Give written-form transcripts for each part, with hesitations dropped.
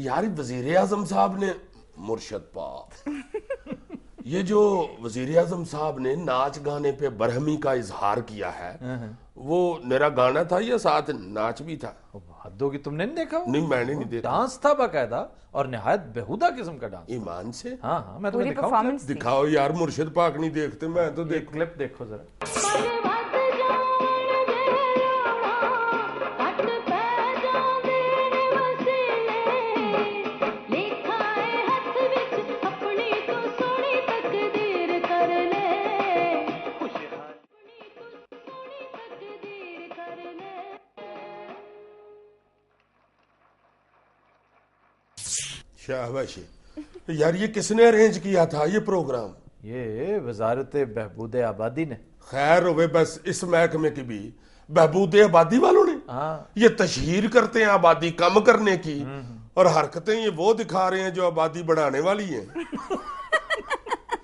یار وزیر اعظم صاحب نے مرشد پاک یہ جو وزیر اعظم صاحب نے ناچ گانے پہ برہمی کا اظہار کیا ہے وہ میرا گانا تھا یا ساتھ ناچ بھی تھا؟ حد ہوگی، تم نے نہیں دیکھا؟ نہیں میں نے نہیں دیکھا. ڈانس تھا باقاعدہ اور نہایت بےہودہ قسم کا ڈانس. ایمان سے؟ ہاں ہاں میں تمہیں دکھاؤں. دکھاؤ یار، مرشد پاک نہیں دیکھتے میں تو دیکھ. کلپ دیکھو ذرا. شاباش یار، یہ کس نے ارینج کیا تھا یہ پروگرام؟ یہ وزارت بہبود آبادی نے. خیر ہوئے، بس اس محکمے کی بھی بہبود آبادی والوں نے یہ تشہیر کرتے ہیں آبادی کم کرنے کی، اور حرکتیں یہ وہ دکھا رہے ہیں جو آبادی بڑھانے والی ہیں.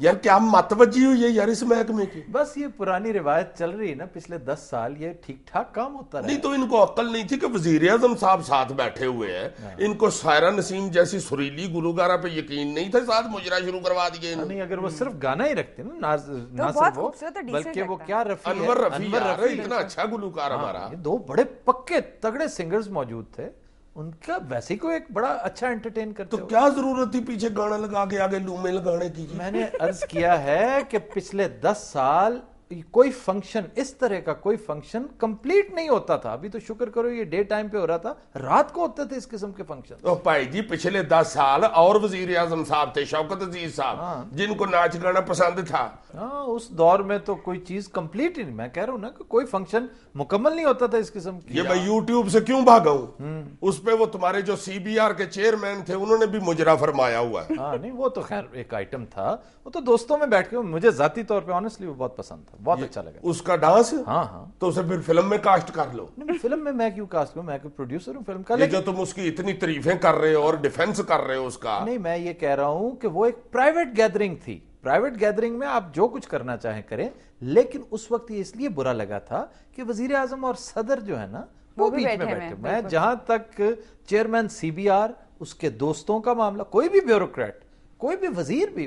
یار کیا متوجہ ہوئی ہے یار اس محکمے کی؟ بس یہ پرانی روایت چل رہی ہے نا، پچھلے 10 سال یہ ٹھیک ٹھاک کام ہوتا رہا. نہیں تو ان کو عقل نہیں تھی کہ وزیر اعظم صاحب ساتھ بیٹھے ہوئے ہیں، ان کو سائرہ نسیم جیسی سریلی گلوکارہ پہ یقین نہیں تھا، ساتھ مجرا شروع کروا دیے. نہیں اگر وہ صرف گانا ہی رکھتے نا، نہ صرف وہ بلکہ وہ کیا رفیع انور رفیع اتنا اچھا گلوکار ہمارا. 2 بڑے پکے تگڑے سنگرز موجود تھے، ان کا ویسے کو ایک بڑا اچھا انٹرٹین کرتے. تو کیا ضرورت تھی پیچھے گانا لگا کے آگے لومے لگانے کی؟ میں نے عرض کیا ہے کہ پچھلے 10 سال کوئی فنکشن اس طرح کا کوئی فنکشن کمپلیٹ نہیں ہوتا تھا. ابھی تو شکر کرو یہ ڈے ٹائم پہ ہو رہا تھا، رات کو ہوتے تھے اس قسم کے فنکشن. تو بھائی جی پچھلے 10 سال اور وزیر اعظم صاحب تھے، شوکت عزیز صاحب، جن کو ناچ گانا پسند تھا. ہاں اس دور میں تو کوئی چیز کمپلیٹ ہی نہیں. میں کہہ رہا ہوں نا کہ کوئی فنکشن مکمل نہیں ہوتا تھا اس قسم کی. یہ میں یوٹیوب سے کیوں بھاگا ہوں، اس پہ وہ تمہارے جو سی بی آر کے چیئرمین تھے انہوں نے بھی مجرا فرمایا ہوا ہے. ہاں نہیں وہ تو خیر ایک آئٹم تھا، وہ تو دوستوں میں بیٹھ کے مجھے ذاتی طور پہ آنیسٹلی وہ بہت پسند تھا، بہت اچھا لگا. اس کا ڈانس؟ ہاں ہاں. تو اسے پھر فلم میں کاسٹ کر لو. فلم میں میں کیوں کاسٹ کروں، میں پروڈیوسر ہوں فلم کا. یہ جو تم اس کی اتنی تعریفیں کر رہے ہو اور ڈیفنس کر رہے ہو اس کا. نہیں میں یہ کہہ رہا ہوں کہ وہ ایک پرائیویٹ گیدرنگ تھی. پرائیویٹ گیدرنگ میں آپ جو کچھ کرنا چاہیں کریں، لیکن اس وقت یہ اس لیے برا لگا تھا کہ وزیر اعظم اور صدر جو ہے نا وہ بیچ میں بیٹھے. میں جہاں تک چیئرمین سی بی آر، اس کے دوستوں کا معاملہ، کوئی بھی بیوروکریٹ، کوئی بھی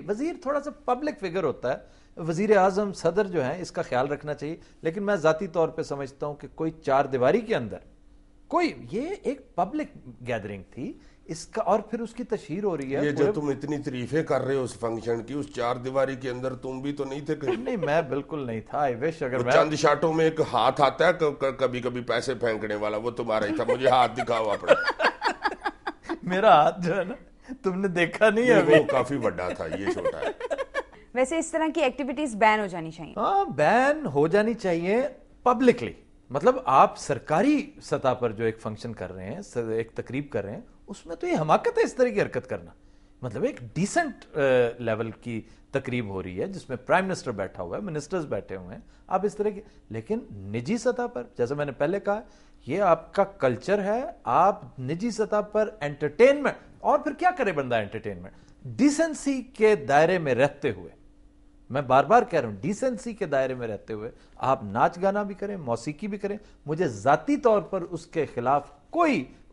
وزیر تھوڑا سا پبلک فگر ہوتا ہے. وزیر اعظم صدر جو ہیں اس کا خیال رکھنا چاہیے. لیکن میں ذاتی طور پہ سمجھتا ہوں کہ کوئی 4 دیواری کے اندر کوئی، یہ ایک پبلک گیدرنگ تھی اس کا، اور پھر اس کی تشہیر ہو رہی ہے. یہ جو تم اتنی تعریفیں کر رہے ہو اس فنکشن کی، اس 4 دیواری کے اندر تم بھی تو نہیں تھے کہیں؟ نہیں میں بالکل نہیں تھا. آئی وش اگر میں چند شاٹوں میں ایک ہاتھ آتا ہے کبھی کبھی پیسے پھینکنے والا، وہ تمہارا ہی تھا. مجھے ہاتھ دکھاؤ اپنا. میرا ہاتھ جو ہے نا تم نے دیکھا نہیں ہے، وہ کافی بڑا تھا، یہ چھوٹا ہے. ویسے اس طرح کی ایکٹیویٹیز بین ہو جانی چاہیے. ہاں بین ہو جانی چاہیے پبلکلی. مطلب آپ سرکاری سطح پر جو ایک فنکشن کر رہے ہیں، ایک تقریب کر رہے ہیں، اس میں تو یہ حماقت ہے اس طرح کی حرکت کرنا. مطلب ایک ڈیسنٹ لیول کی تقریب ہو رہی ہے جس میں پرائم منسٹر بیٹھا ہوا ہے، منسٹرز بیٹھے ہوئے ہیں، آپ اس طرح کی. لیکن نجی سطح پر جیسے میں نے پہلے کہا یہ آپ کا کلچر ہے. آپ نجی سطح پر انٹرٹینمنٹ، اور پھر کیا کرے بندہ انٹرٹینمنٹ ڈیسنسی کے دائرے میں رہتے ہوئے. میں بار بار کہہ رہا ہوں ڈیسنسی کے دائرے میں رہتے ہوئے آپ ناچ گانا بھی کریں، موسیقی بھی کریں. مجھے ذاتی طور پر اس کے خلاف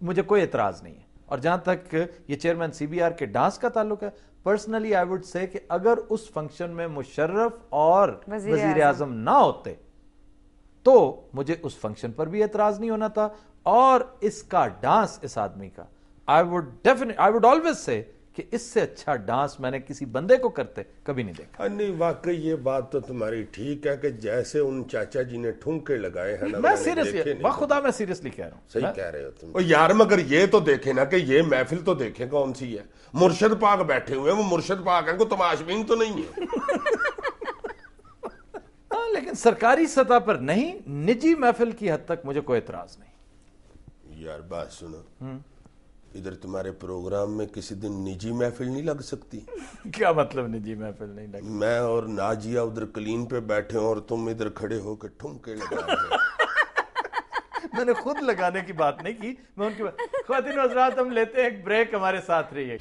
مجھے کوئی اعتراض نہیں ہے. اور جہاں تک یہ چیئرمین سی بی آر کے ڈانس کا تعلق ہے، پرسنلی آئی وڈ سے کہ اگر اس فنکشن میں مشرف اور وزیر اعظم نہ ہوتے تو مجھے اس فنکشن پر بھی اعتراض نہیں ہونا تھا. اور اس کا ڈانس اس آدمی کا I would always say کہ اس سے اچھا ڈانس میں نے کسی بندے کو کرتے کبھی نہیں دیکھا. نہیں واقعی یہ بات تو تمہاری ٹھیک ہے کہ جیسے ان چاچا جی نے ٹھمکے لگائے ہیں نا، میں سیریسلی بخدا میں سیریسلی کہہ رہا ہوں. صحیح کہہ رہے ہو تم یار. مگر یہ تو دیکھیں نا کہ یہ محفل تو دیکھیں کون سی ہے. مرشد پاک بیٹھے ہوئے ہیں، وہ مرشد پاک ہیں، کوئی تماشبین تو نہیں ہے. لیکن سرکاری سطح پر نہیں، نجی محفل کی حد تک مجھے کوئی اعتراض نہیں. یار بات سنو، ادھر تمہارے پروگرام میں کسی دن نجی محفل نہیں لگ سکتی؟ کیا مطلب نجی محفل نہیں لگ؟ میں اور ناجیہ ادھر کلین پہ بیٹھے ہوں اور تم ادھر کھڑے ہو کے ٹھمکے لگا رہے ہو. میں نے خود لگانے کی بات نہیں کی، میں ان کی خواتین و حضرات ہم لیتے ہیں ایک بریک، ہمارے ساتھ رہیے.